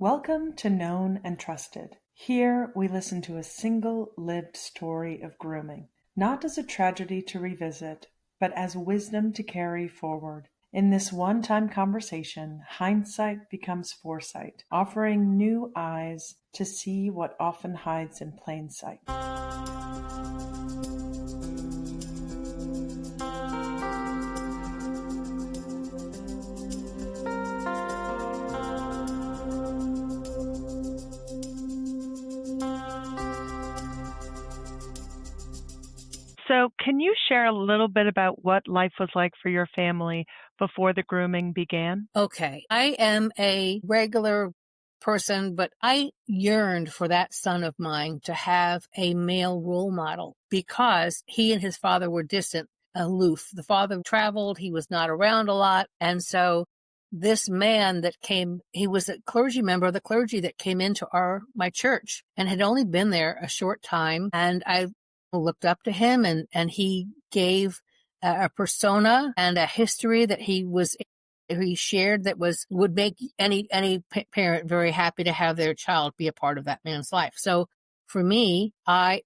Welcome to Known and Trusted. Here we listen to a single lived story of grooming, not as a tragedy to revisit, but as wisdom to carry forward. In this one-time conversation, hindsight becomes foresight, offering new eyes to see what often hides in plain sight. So, can you share a little bit about what life was like for your family before the grooming began? Okay. I am a regular person, but I yearned for that son of mine to have a male role model because he and his father were distant, aloof. The father traveled, he was not around a lot. And so this man that came, he was a clergy member of the clergy that came into my church and had only been there a short time. And I looked up to him and he gave a persona and a history that he shared that would make any parent very happy to have their child be a part of that man's life. So for me, I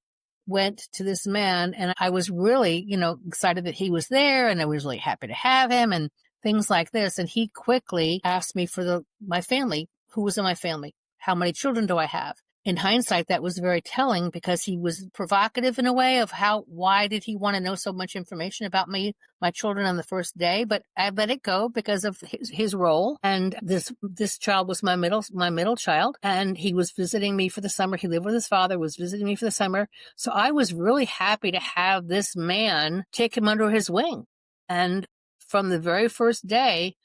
went to this man and I was really, excited that he was there and I was really happy to have him and things like this. And he quickly asked me for my family, who was in my family, how many children do I have? In hindsight, that was very telling because he was provocative in a way of why did he want to know so much information about me, my children on the first day? But I let it go because of his role. And this child was my middle child, and he was visiting me for the summer. He lived with his father, was visiting me for the summer. So I was really happy to have this man take him under his wing. And from the very first day,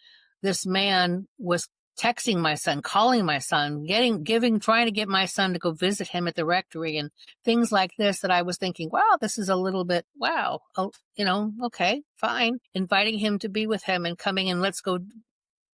this man was texting my son, calling my son, trying to get my son to go visit him at the rectory and things like this that I was thinking, wow, this is a little bit, wow, okay, fine. Inviting him to be with him and coming and let's go,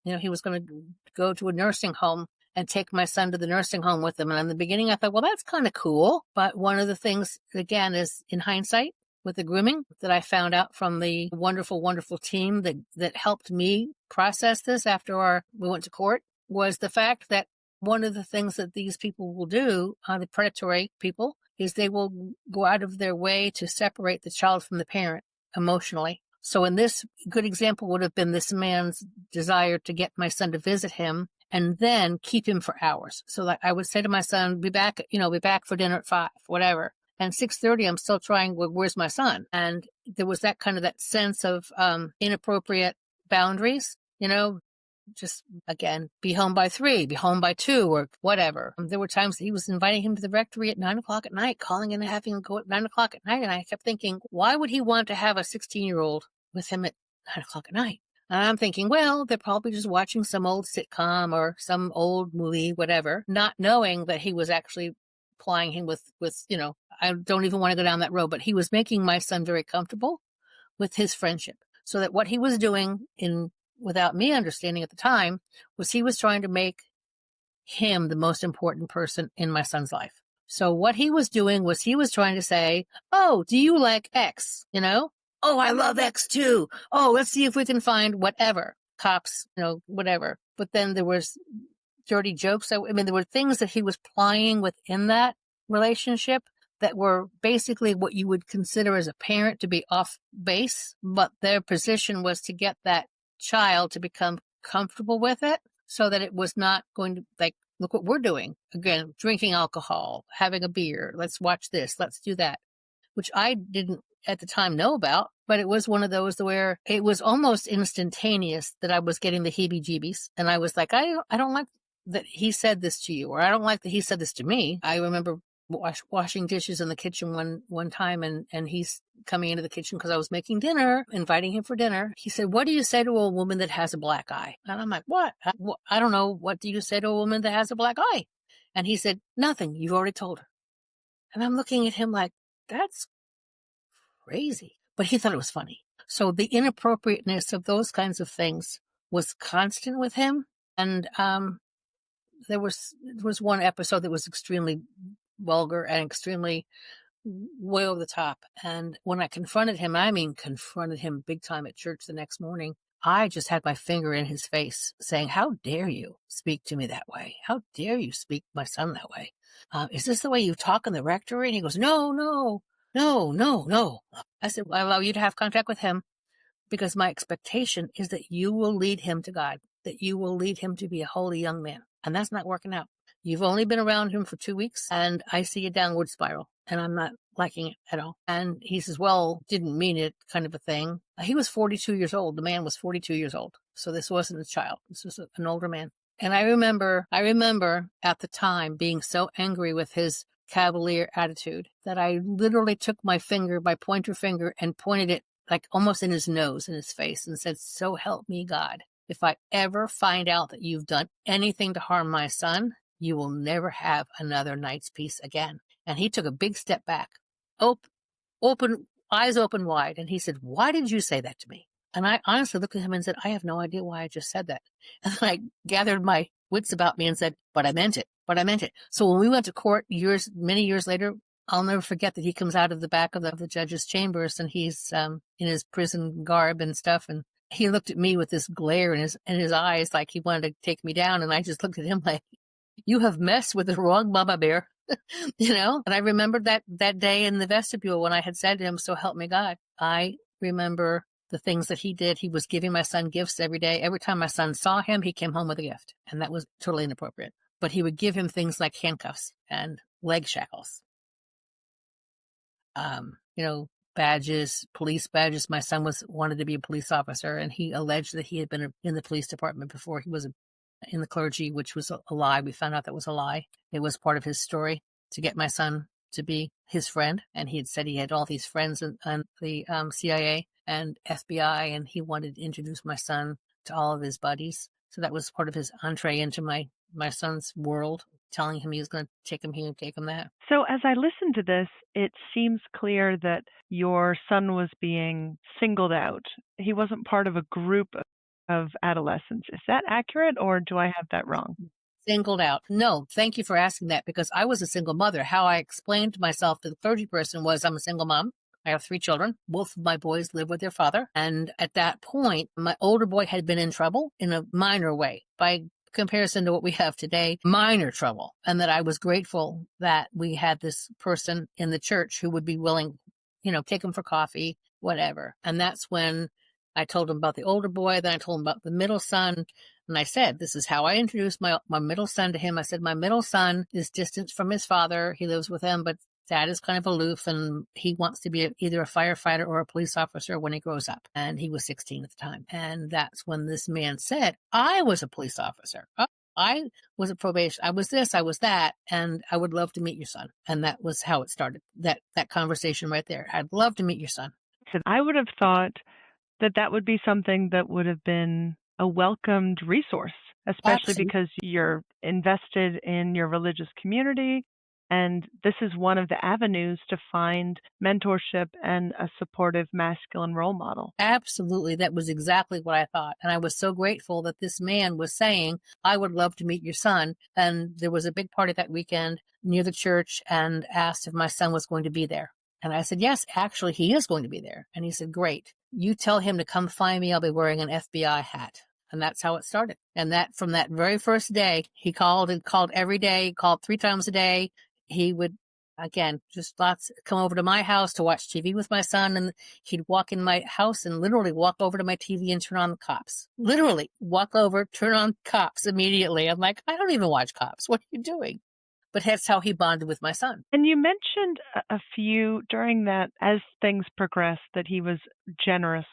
he was going to go to a nursing home and take my son to the nursing home with him. And in the beginning, I thought, well, that's kind of cool. But one of the things, again, is in hindsight, with the grooming that I found out from the wonderful, wonderful team that helped me process this after we went to court was the fact that one of the things that these people will do, the predatory people, is they will go out of their way to separate the child from the parent emotionally. So in this, good example would have been this man's desire to get my son to visit him and then keep him for hours. So like I would say to my son, be back for dinner at 5, whatever. And 6:30, I'm still trying, well, where's my son? And there was that sense of inappropriate boundaries, just, again, be home by 3, be home by 2, or whatever. There were times that he was inviting him to the rectory at 9 o'clock at night, calling in and having him go at 9 o'clock at night. And I kept thinking, why would he want to have a 16-year-old with him at 9 o'clock at night? And I'm thinking, well, they're probably just watching some old sitcom or some old movie, whatever, not knowing that he was actually plying him with, I don't even want to go down that road, but he was making my son very comfortable with his friendship so that what he was doing without me understanding at the time was he was trying to make him the most important person in my son's life. So what he was doing was he was trying to say, oh, do you like X? Oh, I love X too. Oh, let's see if we can find whatever cops, whatever. But then there was dirty jokes. There were things that he was plying within that relationship that were basically what you would consider as a parent to be off base, but their position was to get that child to become comfortable with it so that it was not going to, like, look what we're doing. Again, drinking alcohol, having a beer, let's watch this, let's do that, which I didn't at the time know about, but it was one of those where it was almost instantaneous that I was getting the heebie-jeebies. And I was like, I don't like that he said this to you, or I don't like that he said this to me. I remember washing dishes in the kitchen one time, and he's coming into the kitchen because I was making dinner, inviting him for dinner. He said, what do you say to a woman that has a black eye? And I'm like, what? I don't know. What do you say to a woman that has a black eye? And he said, nothing. You've already told her. And I'm looking at him like, that's crazy. But he thought it was funny. So the inappropriateness of those kinds of things was constant with him. And there was one episode that was extremely vulgar and extremely way over the top. And when I confronted him big time at church the next morning, I just had my finger in his face saying, how dare you speak to me that way? How dare you speak to my son that way? Is this the way you talk in the rectory? And he goes, no, no, no, no, no. I said, well, I allow you to have contact with him because my expectation is that you will lead him to God, that you will lead him to be a holy young man. And that's not working out. You've only been around him for 2 weeks and I see a downward spiral and I'm not liking it at all. And he says, well, didn't mean it, kind of a thing. He was 42 years old. The man was 42 years old. So this wasn't a child. This was an older man. And I remember at the time being so angry with his cavalier attitude that I literally took my pointer finger and pointed it like almost in his nose, in his face, and said, so help me God. If I ever find out that you've done anything to harm my son, you will never have another night's peace again. And he took a big step back, eyes open wide. And he said, why did you say that to me? And I honestly looked at him and said, I have no idea why I just said that. And then I gathered my wits about me and said, but I meant it. So when we went to court many years later, I'll never forget that he comes out of the back of the judge's chambers and he's in his prison garb and stuff. And he looked at me with this glare in his eyes like he wanted to take me down. And I just looked at him like, you have messed with the wrong mama bear, And I remembered that day in the vestibule when I had said to him, so help me God. I remember the things that he did. He was giving my son gifts every day. Every time my son saw him, he came home with a gift. And that was totally inappropriate. But he would give him things like handcuffs and leg shackles. Badges, police badges. My son wanted to be a police officer, and he alleged that he had been in the police department before he was in the clergy, which was a lie. We found out that was a lie. It was part of his story to get my son to be his friend, and he had said he had all these friends in the CIA and FBI, and he wanted to introduce my son to all of his buddies. So that was part of his entree into my son's world, telling him he was going to take him here and take him that. So as I listen to this, it seems clear that your son was being singled out. He wasn't part of a group of adolescents. Is that accurate, or do I have that wrong? Singled out. No, thank you for asking that, because I was a single mother. How I explained myself to the clergy person was, I'm a single mom. I have 3 children. Both of my boys live with their father. And at that point, my older boy had been in trouble in a minor way. By comparison to what we have today, minor trouble. And that I was grateful that we had this person in the church who would be willing, take him for coffee, whatever. And that's when I told him about the older boy. Then I told him about the middle son. And I said, this is how I introduced my middle son to him. I said, my middle son is distant from his father. He lives with him, but Dad is kind of aloof, and he wants to be either a firefighter or a police officer when he grows up. And he was 16 at the time. And that's when this man said, I was a police officer. I was a probation. I was this, I was that, and I would love to meet your son. And that was how it started, that conversation right there. I'd love to meet your son. I would have thought that would be something that would have been a welcomed resource, especially Absolutely. because you're invested in your religious community. And this is one of the avenues to find mentorship and a supportive masculine role model. Absolutely. That was exactly what I thought. And I was so grateful that this man was saying, I would love to meet your son. And there was a big party that weekend near the church, and asked if my son was going to be there. And I said, yes, actually, he is going to be there. And he said, great. You tell him to come find me. I'll be wearing an FBI hat. And that's how it started. And that from that very first day, he called every day, called 3 times a day. He would, again, just come over to my house to watch TV with my son. And he'd walk in my house and literally walk over to my TV and turn on the Cops. Literally walk over, turn on Cops immediately. I'm like, I don't even watch Cops. What are you doing? But that's how he bonded with my son. And you mentioned a few during that, as things progressed, that he was generous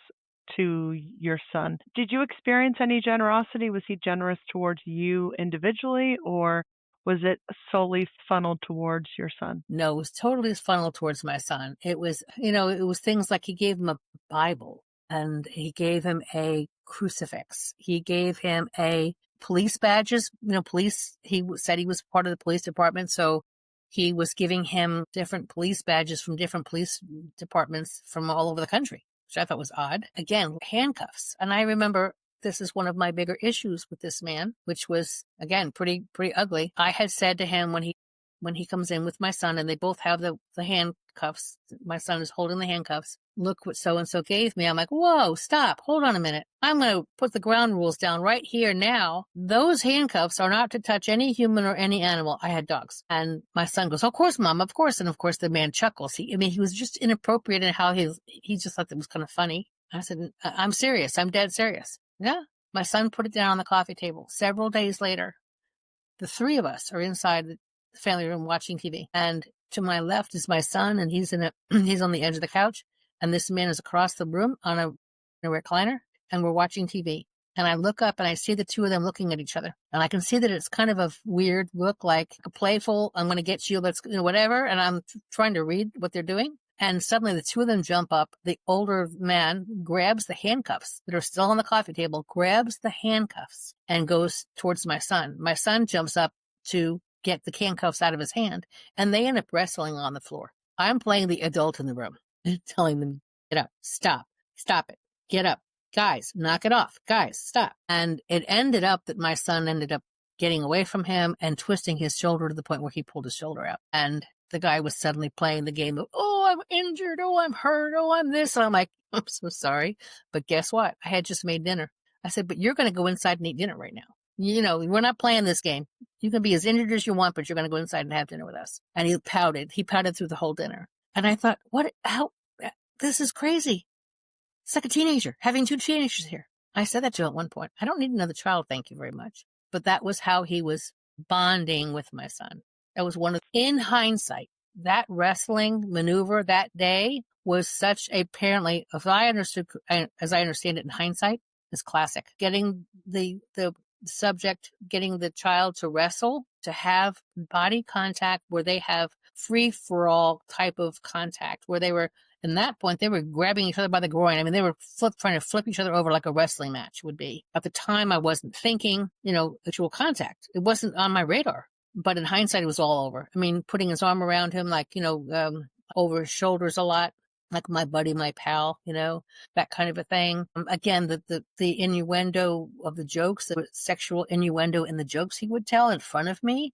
to your son. Did you experience any generosity? Was he generous towards you individually, or was it solely funneled towards your son? No, it was totally funneled towards my son. It was, it was things like he gave him a Bible, and he gave him a crucifix. He gave him a police badges, police. He said he was part of the police department. So he was giving him different police badges from different police departments from all over the country, which I thought was odd. Again, handcuffs. And I remember this is one of my bigger issues with this man, which was, again, pretty ugly. I had said to him when he when he comes in with my son, and they both have the handcuffs. My son is holding the handcuffs. Look what so-and-so gave me. I'm like, whoa, stop. Hold on a minute. I'm going to put the ground rules down right here now. Those handcuffs are not to touch any human or any animal. I had dogs. And my son goes, of course, Mom, of course. And of course, the man chuckles. He was just inappropriate in how he just thought it was kind of funny. I said, I'm serious. I'm dead serious. Yeah. My son put it down on the coffee table. Several days later, the three of us are inside the family room watching TV. And to my left is my son, and he's he's on the edge of the couch. And this man is across the room on a recliner, and we're watching TV. And I look up and I see the two of them looking at each other. And I can see that it's kind of a weird look, like a playful, I'm going to get you, let's, whatever. And I'm trying to read what they're doing. And suddenly the two of them jump up. The older man grabs the handcuffs that are still on the coffee table, grabs the handcuffs and goes towards my son. My son jumps up to get the handcuffs out of his hand, and they end up wrestling on the floor. I'm playing the adult in the room, telling them, get up, stop it, get up. Guys, knock it off. Guys, stop. And it ended up that my son ended up getting away from him and twisting his shoulder to the point where he pulled his shoulder out. And the guy was suddenly playing the game of, oh, I'm injured. Oh, I'm hurt. Oh, I'm this. And I'm like, I'm so sorry. But guess what? I had just made dinner. I said, but you're going to go inside and eat dinner right now. We're not playing this game. You can be as injured as you want, but you're going to go inside and have dinner with us. And he pouted. He pouted through the whole dinner. And I thought, this is crazy. It's like a teenager, having two teenagers here. I said that to him at one point. I don't need another child, thank you very much. But that was how he was bonding with my son. That was in hindsight, that wrestling maneuver that day was such apparently, as I understand it in hindsight, is classic. Getting the subject, getting the child to wrestle, to have body contact where they have free-for-all type of contact, where they were, in that point, they were grabbing each other by the groin. I mean, they were trying to flip each other over like a wrestling match would be. At the time, I wasn't thinking, actual contact. It wasn't on my radar. But in hindsight, it was all over. I mean, putting his arm around him, like, over his shoulders a lot, like my buddy, my pal, that kind of a thing. Again, the innuendo of the jokes, the sexual innuendo in the jokes he would tell in front of me,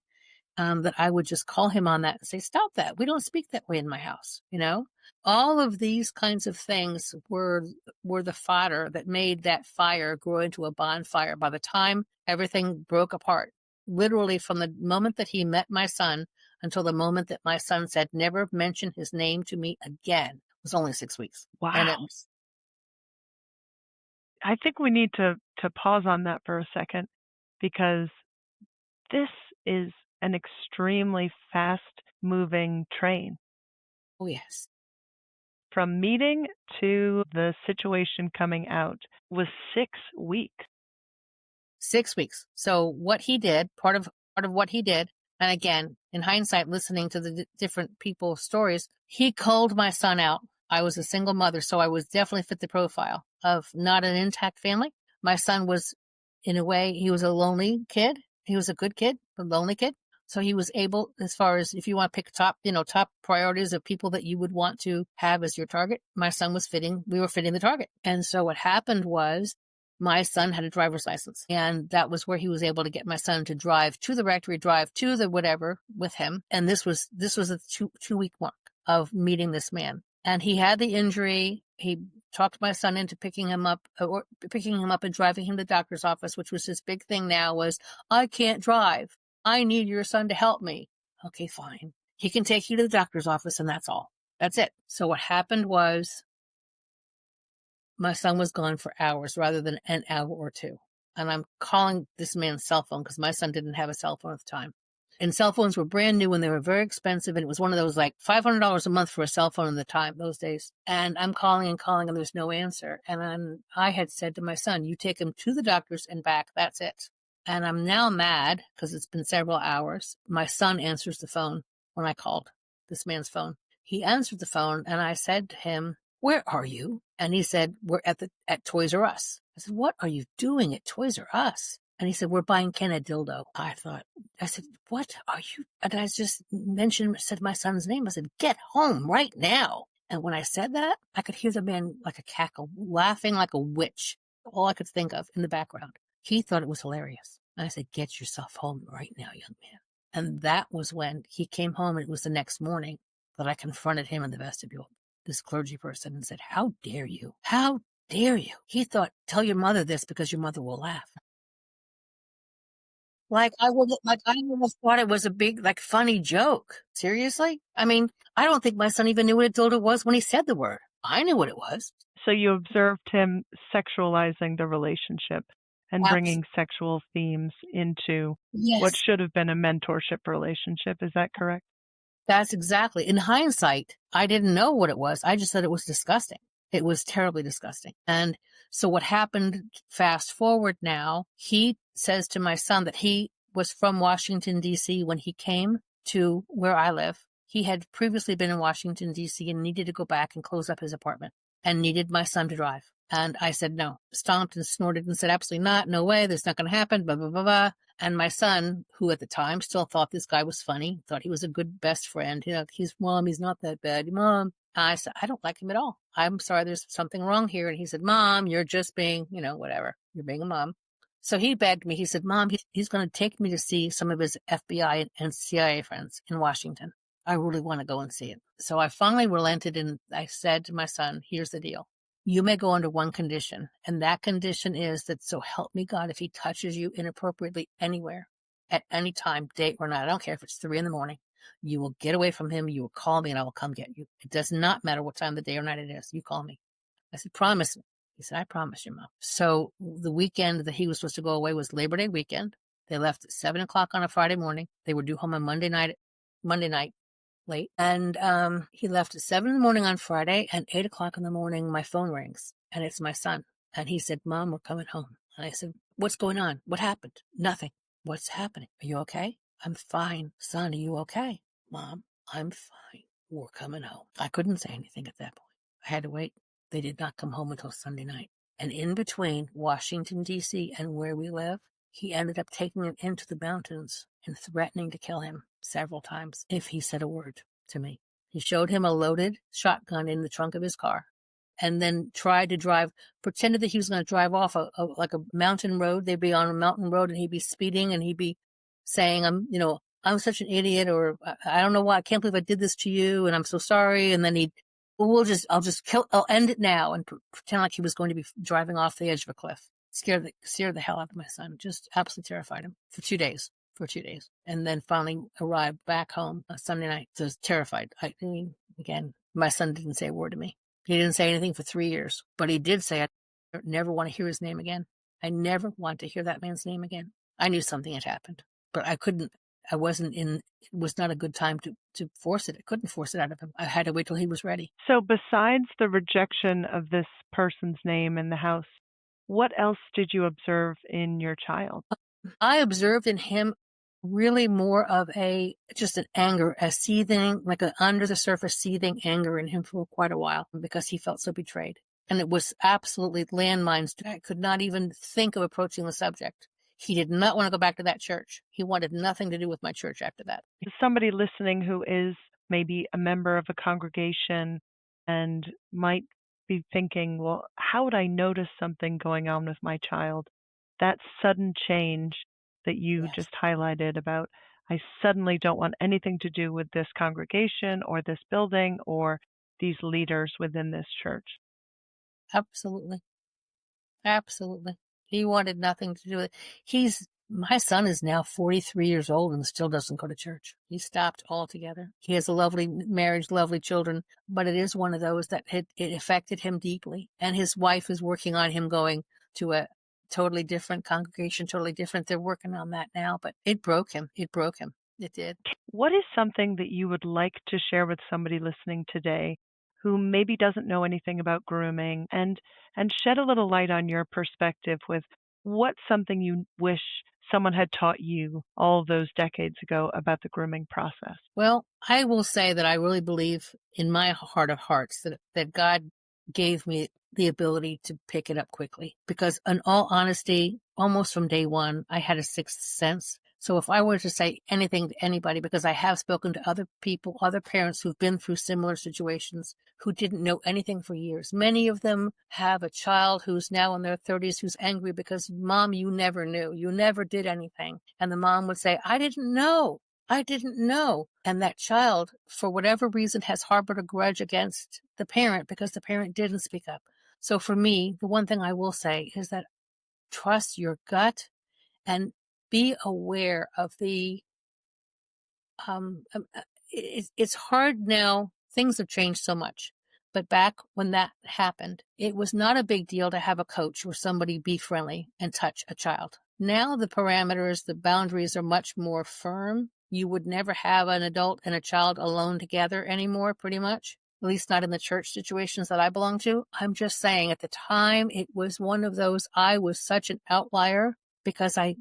that I would just call him on that and say, stop that. We don't speak that way in my house. All of these kinds of things were the fodder that made that fire grow into a bonfire. By the time everything broke apart, literally from the moment that he met my son until the moment that my son said, never mention his name to me again, it was only 6 weeks. Wow. And I think we need to pause on that for a second, because this is an extremely fast-moving train. Oh, yes. From meeting to the situation coming out was 6 weeks. 6 weeks. So what he did, part of what he did, and again, in hindsight, listening to the different people's stories, he culled my son out. I was a single mother, so I was definitely fit the profile of not an intact family. My son was, in a way, he was a lonely kid. He was a good kid, a lonely kid. So he was able, as far as if you want to pick top priorities of people that you would want to have as your target, my son was we were fitting the target. And so what happened was, my son had a driver's license, and that was where he was able to get my son to drive to the rectory, drive to the whatever with him. And this was a 2-week mark of meeting this man. And he had the injury. He talked my son into picking him up and driving him to the doctor's office, which was his big thing now was, I can't drive. I need your son to help me. Okay, fine. He can take you to the doctor's office, and that's all. That's it. So what happened was, my son was gone for hours rather than an hour or two. And I'm calling this man's cell phone because my son didn't have a cell phone at the time. And cell phones were brand new and they were very expensive. And it was one of those like $500 a month for a cell phone in the time, those days. And I'm calling and there's no answer. And then I had said to my son, you take him to the doctor's and back. That's it. And I'm now mad because it's been several hours. My son answers the phone when I called this man's phone. He answered the phone and I said to him, where are you? And he said, we're at Toys R Us. I said, what are you doing at Toys R Us? And he said, we're buying Ken a dildo. I said, what are you? And I just said my son's name. I said, get home right now. And when I said that, I could hear the man like a cackle, laughing like a witch. All I could think of in the background. He thought it was hilarious. And I said, get yourself home right now, young man. And that was when he came home, and it was the next morning that I confronted him in the vestibule, this clergy person, and said, "How dare you? How dare you?" He thought, "Tell your mother this because your mother will laugh." Like I almost thought it was a big, like, funny joke. Seriously? I mean, I don't think my son even knew what a dildo was when he said the word. I knew what it was. So you observed him sexualizing the relationship and bringing sexual themes into what Yes. should have been a mentorship relationship. Is that correct? That's exactly. In hindsight, I didn't know what it was. I just said it was disgusting. It was terribly disgusting. And so what happened, fast forward now, he says to my son that he was from Washington, D.C. when he came to where I live. He had previously been in Washington, D.C. and needed to go back and close up his apartment and needed my son to drive. And I said no, stomped and snorted and said, absolutely not, no way, that's not going to happen, blah, blah, blah, blah. And my son, who at the time still thought this guy was funny, thought he was a good best friend. You know, Mom, he's not that bad. Mom. And I said, I don't like him at all. I'm sorry, there's something wrong here. And he said, Mom, you're just being, whatever. You're being a mom. So he begged me. He said, Mom, he's going to take me to see some of his FBI and CIA friends in Washington. I really want to go and see it. So I finally relented, and I said to my son, here's the deal. You may go under one condition, and that condition is that, so help me God, if he touches you inappropriately anywhere, at any time, day or night, I don't care if it's 3 a.m, you will get away from him, you will call me, and I will come get you. It does not matter what time of the day or night it is. You call me. I said, promise me. He said, I promise you, Mom. So the weekend that he was supposed to go away was Labor Day weekend. They left at 7 o'clock on a Friday morning. They were due home on Monday night late. And he left at 7 in the morning on Friday, and 8 o'clock in the morning, my phone rings, and it's my son. And he said, Mom, we're coming home. And I said, what's going on? What happened? Nothing. What's happening? Are you okay? I'm fine. Son, are you okay? Mom, I'm fine. We're coming home. I couldn't say anything at that point. I had to wait. They did not come home until Sunday night. And in between Washington, D.C. and where we live, he ended up taking him into the mountains and threatening to kill him several times if he said a word to me. He showed him a loaded shotgun in the trunk of his car, and then tried to drive, pretended that he was going to drive off like a mountain road. They'd be on a mountain road, and he'd be speeding, and he'd be saying, I'm such an idiot, or I don't know why, I can't believe I did this to you, and I'm so sorry. And then I'll end it now, and pretend like he was going to be driving off the edge of a cliff. Scared the hell out of my son. Just absolutely terrified him for 2 days. And then finally arrived back home on Sunday night. So I was terrified. I mean, again, my son didn't say a word to me. He didn't say anything for 3 years, but he did say, I never want to hear his name again. I never want to hear that man's name again. I knew something had happened, but it was not a good time to force it. I couldn't force it out of him. I had to wait till he was ready. So besides the rejection of this person's name in the house, what else did you observe in your child? I observed in him really more of just an anger, a seething, like an under the surface seething anger in him for quite a while because he felt so betrayed. And it was absolutely landmines. I could not even think of approaching the subject. He did not want to go back to that church. He wanted nothing to do with my church after that. Somebody listening who is maybe a member of a congregation and might be thinking, well, how would I notice something going on with my child? That sudden change that you just highlighted about, I suddenly don't want anything to do with this congregation or this building or these leaders within this church. Absolutely. Absolutely. He wanted nothing to do with it. My son is now 43 years old and still doesn't go to church. He stopped altogether. He has a lovely marriage, lovely children, but it is one of those that it affected him deeply. And his wife is working on him going to a totally different congregation, totally different. They're working on that now, but it broke him. It did. What is something that you would like to share with somebody listening today who maybe doesn't know anything about grooming, and shed a little light on your perspective with what's something you wish someone had taught you all those decades ago about the grooming process? Well, I will say that I really believe in my heart of hearts that God gave me the ability to pick it up quickly, because in all honesty, almost from day one, I had a sixth sense. So if I were to say anything to anybody, because I have spoken to other people, other parents who've been through similar situations, who didn't know anything for years. Many of them have a child who's now in their 30s who's angry because, Mom, you never knew. You never did anything. And the mom would say, I didn't know. I didn't know. And that child, for whatever reason, has harbored a grudge against the parent because the parent didn't speak up. So for me, the one thing I will say is that trust your gut and be aware of the, it's hard now. Things have changed so much. But back when that happened, it was not a big deal to have a coach or somebody be friendly and touch a child. Now the parameters, the boundaries are much more firm. You would never have an adult and a child alone together anymore, pretty much. At least not in the church situations that I belong to. I'm just saying at the time it was one of those, I was such an outlier because I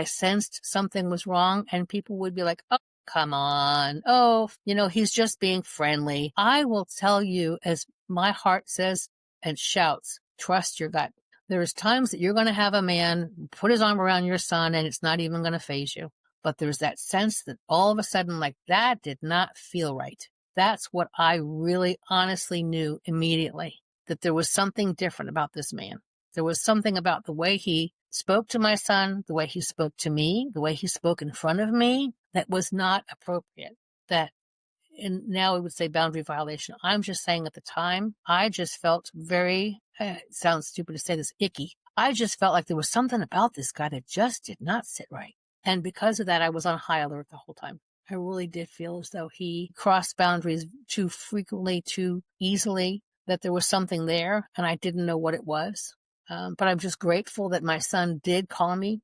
sensed something was wrong, and people would be like, oh, come on. Oh, he's just being friendly. I will tell you, as my heart says and shouts, trust your gut. There's times that you're going to have a man put his arm around your son and it's not even going to faze you. But there's that sense that all of a sudden, like, that did not feel right. That's what I really honestly knew immediately, that there was something different about this man. There was something about the way he spoke to my son, the way he spoke to me, the way he spoke in front of me, that was not appropriate. And now we would say boundary violation. I'm just saying at the time, I just felt very, it sounds stupid to say this, icky. I just felt like there was something about this guy that just did not sit right. And because of that, I was on high alert the whole time. I really did feel as though he crossed boundaries too frequently, too easily, that there was something there, and I didn't know what it was. But I'm just grateful that my son did call me.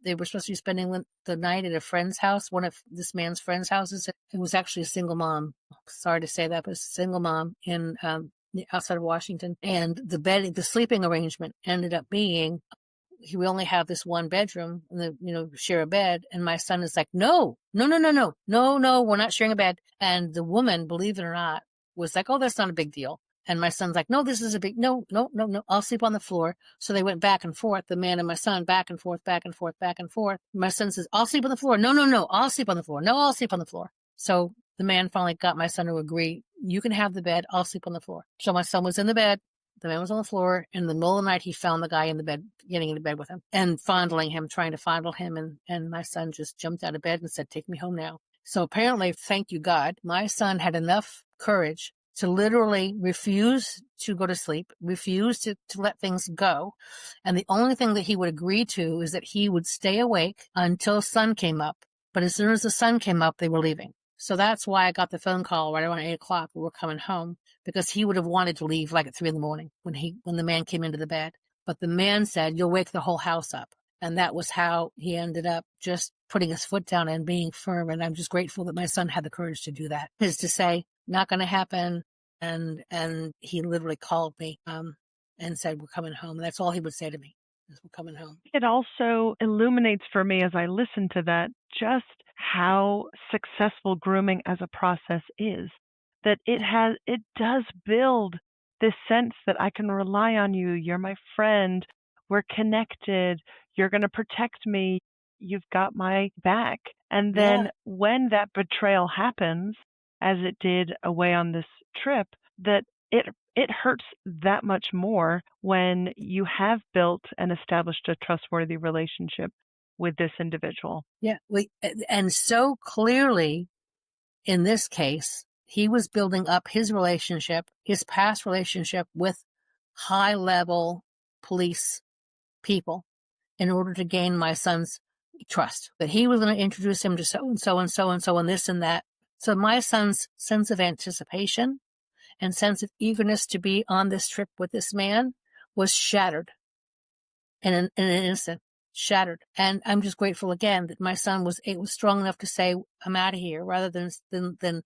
They were supposed to be spending the night at a friend's house, one of this man's friend's houses. It was actually a single mom. Sorry to say that, but it's a single mom in outside of Washington. And the sleeping arrangement ended up being, we only have this one bedroom, and share a bed. And my son is like, no, we're not sharing a bed. And the woman, believe it or not, was like, oh, that's not a big deal. And my son's like, no, this is a big, no, I'll sleep on the floor. So they went back and forth, the man and my son, back and forth, back and forth, back and forth. My son says, I'll sleep on the floor. No, I'll sleep on the floor. No, I'll sleep on the floor. So the man finally got my son to agree, you can have the bed, I'll sleep on the floor. So my son was in the bed. The man was on the floor. In the middle of the night, he found the guy in the bed, getting into bed with him and fondling him, trying to fondle him. And my son just jumped out of bed and said, take me home now. So apparently, thank you, God, my son had enough courage to literally refuse to go to sleep, refuse to let things go. And the only thing that he would agree to is that he would stay awake until sun came up. But as soon as the sun came up, they were leaving. So that's why I got the phone call right around 8:00. We were coming home, because he would have wanted to leave like at 3 a.m. when the man came into the bed. But the man said, you'll wake the whole house up. And that was how he ended up just putting his foot down and being firm. And I'm just grateful that my son had the courage to do that, is to say, not going to happen. And he literally called me and said, we're coming home. And that's all he would say to me, is we're coming home. It also illuminates for me as I listen to that just how successful grooming as a process is. That it does build this sense that I can rely on you. You're my friend. We're connected. You're going to protect me. You've got my back. And then when that betrayal happens, as it did away on this trip, that it hurts that much more when you have built and established a trustworthy relationship with this individual. Yeah. And so clearly, in this case, he was building up his relationship, his past relationship with high-level police people in order to gain my son's trust, that he was going to introduce him to so-and-so and so-and-so and this and that. So my son's sense of anticipation and sense of eagerness to be on this trip with this man was shattered in an instant. Shattered. And I'm just grateful again that my son was strong enough to say, I'm out of here, rather than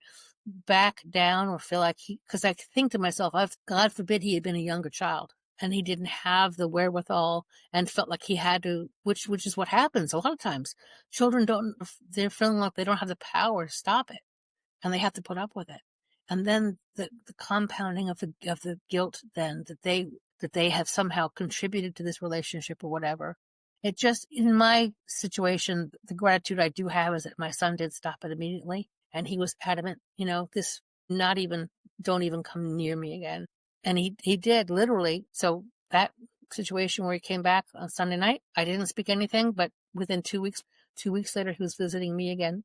back down or feel like because I think to myself, God forbid he had been a younger child and he didn't have the wherewithal and felt like he had to, which is what happens a lot of times. Children they're feeling like they don't have the power to stop it and they have to put up with it. And then the compounding of the guilt then that they have somehow contributed to this relationship or whatever. It just, in my situation, the gratitude I do have is that my son did stop it immediately. And he was adamant, don't even come near me again. And he did, literally. So that situation where he came back on Sunday night, I didn't speak anything, but within 2 weeks later, he was visiting me again.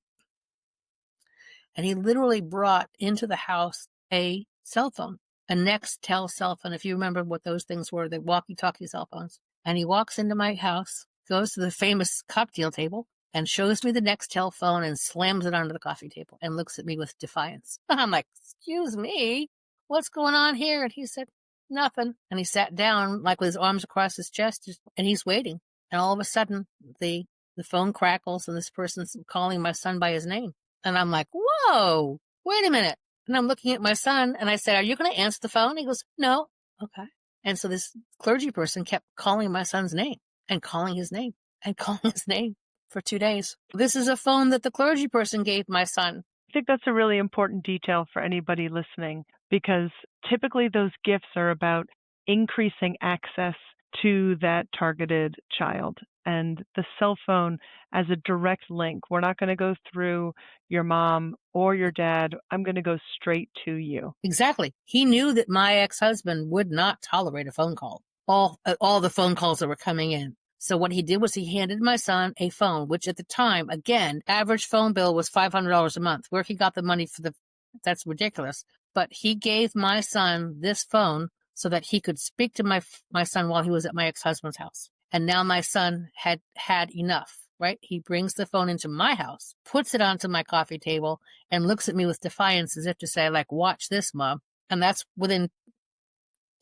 And he literally brought into the house a cell phone, a Nextel cell phone. If you remember what those things were, the walkie-talkie cell phones. And he walks into my house, goes to the famous cocktail table, and shows me the Nextel phone and slams it onto the coffee table and looks at me with defiance. I'm like, excuse me, what's going on here? And he said, nothing. And he sat down, like with his arms across his chest, and he's waiting. And all of a sudden, the phone crackles, and this person's calling my son by his name. And I'm like, whoa, wait a minute. And I'm looking at my son, and I said, are you going to answer the phone? He goes, no. Okay. And so this clergy person kept calling my son's name and calling his name and calling his name for 2 days. This is a phone that the clergy person gave my son. I think that's a really important detail for anybody listening, because typically those gifts are about increasing access to that targeted child. And the cell phone as a direct link. We're not going to go through your mom or your dad. I'm going to go straight to you. Exactly. He knew that my ex-husband would not tolerate a phone call. All the phone calls that were coming in. So what he did was he handed my son a phone, which at the time, again, average phone bill was $500 a month. Where he got the money that's ridiculous. But he gave my son this phone so that he could speak to my son while he was at my ex-husband's house. And now my son had enough, right? He brings the phone into my house, puts it onto my coffee table, and looks at me with defiance as if to say, like, watch this, Mom. And that's within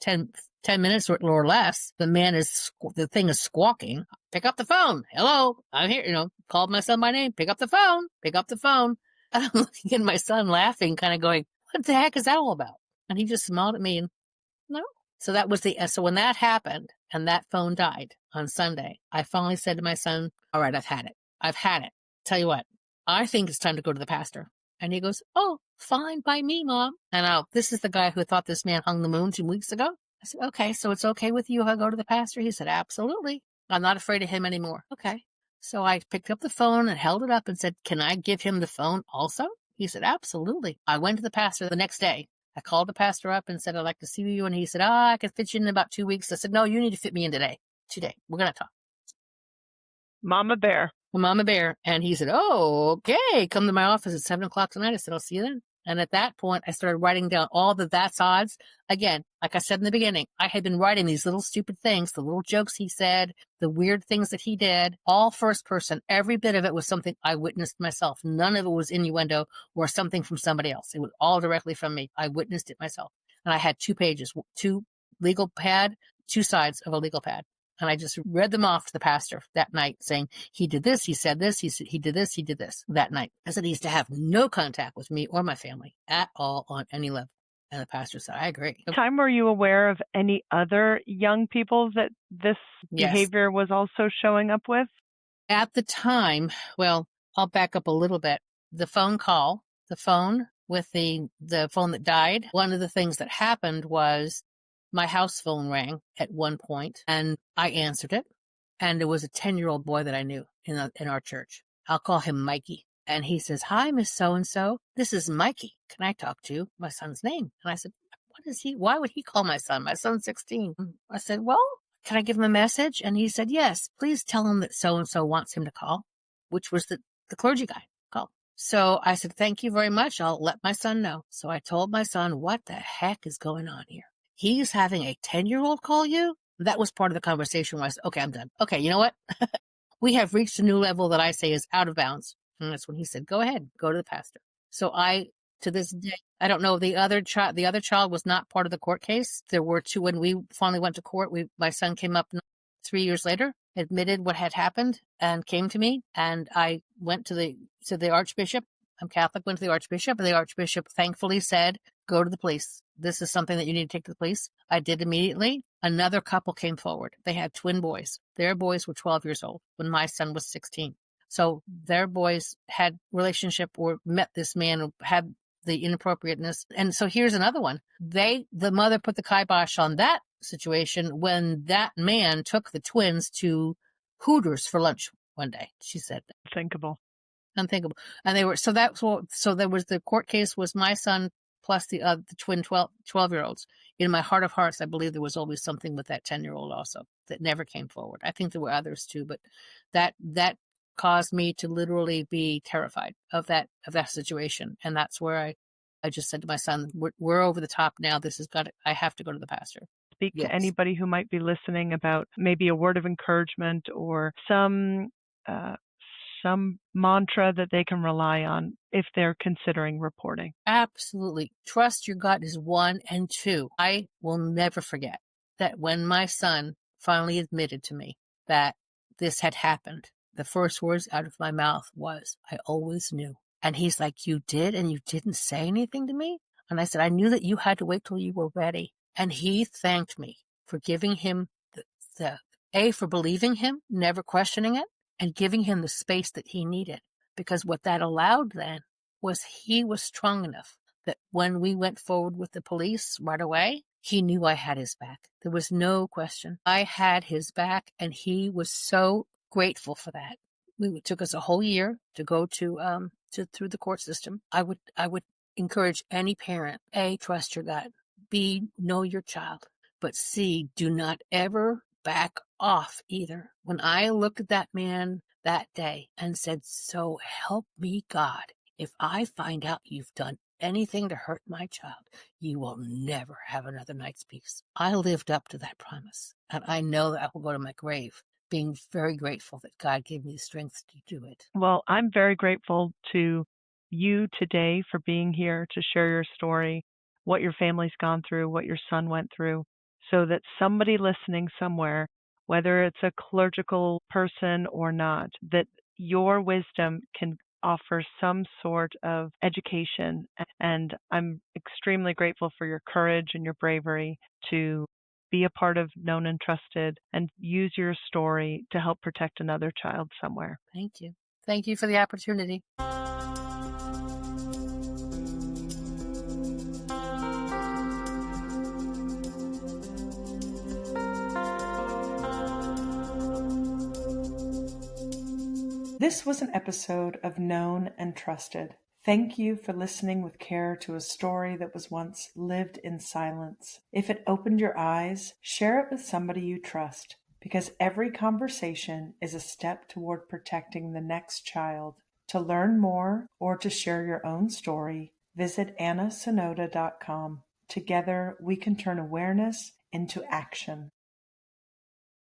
10 minutes or less. The thing is squawking. Pick up the phone. Hello, I'm here. Called my son by name. Pick up the phone. Pick up the phone. And I'm looking at my son laughing, kind of going, what the heck is that all about? And he just smiled at me and, no. So so when that happened and that phone died on Sunday, I finally said to my son, all right, I've had it. Tell you what, I think it's time to go to the pastor. And he goes, oh, fine by me, Mom. And this is the guy who thought this man hung the moon 2 weeks ago. I said, okay, so it's okay with you if I go to the pastor? He said, absolutely. I'm not afraid of him anymore. Okay. So I picked up the phone and held it up and said, can I give him the phone also? He said, absolutely. I went to the pastor the next day. I called the pastor up and said, I'd like to see you. And he said, I can fit you in about 2 weeks. I said, no, you need to fit me in today. We're going to talk. Mama Bear. Mama Bear. And he said, oh, okay. Come to my office at 7:00 tonight. I said, I'll see you then. And at that point, I started writing down all the that's odds. Again, like I said in the beginning, I had been writing these little stupid things, the little jokes he said, the weird things that he did, all first person. Every bit of it was something I witnessed myself. None of it was innuendo or something from somebody else. It was all directly from me. I witnessed it myself. And I had 2 pages, 2 legal pad, 2 sides of a legal pad. And I just read them off to the pastor that night saying, he did this, he said this, he did this that night. I said he used to have no contact with me or my family at all on any level. And the pastor said, I agree. Time, were you aware of any other young people that this behavior was also showing up with? At the time, well, I'll back up a little bit. The phone with the phone that died, one of the things that happened was my house phone rang at one point, and I answered it, and it was a 10-year-old boy that I knew in our church. I'll call him Mikey. And he says, hi, Miss So-and-so. This is Mikey. Can I talk to you? My son's name. And I said, why would he call my son? My son's 16. I said, well, can I give him a message? And he said, yes, please tell him that so-and-so wants him to call, which was the clergy guy called. So I said, thank you very much. I'll let my son know. So I told my son, what the heck is going on here? He's having a 10-year-old call you? That was part of the conversation where I said, okay, I'm done. Okay, you know what? We have reached a new level that I say is out of bounds. And that's when he said, go ahead, go to the pastor. So to this day, I don't know, the other child was not part of the court case. There were 2 when we finally went to court. My son came up 3 years later, admitted what had happened and came to me. And I went to the archbishop. I'm Catholic, went to the archbishop, and the archbishop thankfully said, go to the police. This is something that you need to take to the police. I did immediately. Another couple came forward. They had twin boys. Their boys were 12 years old when my son was 16. So their boys had relationship or met this man who had the inappropriateness. And so here's another one. The mother put the kibosh on that situation when that man took the twins to Hooters for lunch one day. She said, unthinkable. And they were, so there was the court case was my son plus the twin 12-year-olds. In my heart of hearts, I believe there was always something with that 10-year-old also that never came forward. I think there were others too, but that caused me to literally be terrified of that situation. And that's where I just said to my son, we're over the top now. I have to go to the pastor. Speak to Yes. anybody who might be listening about maybe a word of encouragement or some mantra that they can rely on if they're considering reporting. Absolutely. Trust your gut is 1, and 2. I will never forget that when my son finally admitted to me that this had happened, the first words out of my mouth was, I always knew. And he's like, you did, and you didn't say anything to me? And I said, I knew that you had to wait till you were ready. And he thanked me for giving him for believing him, never questioning it, and giving him the space that he needed. Because what that allowed then was he was strong enough that when we went forward with the police right away, he knew I had his back. There was no question. I had his back, and he was so grateful for that. It took us a whole year to go to through the court system. I would encourage any parent, A, trust your gut, B, know your child, but C, do not ever back off either. When I looked at that man that day and said, so help me God, if I find out you've done anything to hurt my child, you will never have another night's peace. I lived up to that promise, and I know that I will go to my grave being very grateful that God gave me the strength to do it. Well, I'm very grateful to you today for being here to share your story, what your family's gone through, what your son went through, so that somebody listening somewhere, whether it's a clerical person or not, that your wisdom can offer some sort of education. And I'm extremely grateful for your courage and your bravery to be a part of Known and Trusted and use your story to help protect another child somewhere. Thank you. Thank you for the opportunity. This was an episode of Known and Trusted. Thank you for listening with care to a story that was once lived in silence. If it opened your eyes, share it with somebody you trust, because every conversation is a step toward protecting the next child. To learn more or to share your own story, visit annasonoda.com. Together, we can turn awareness into action.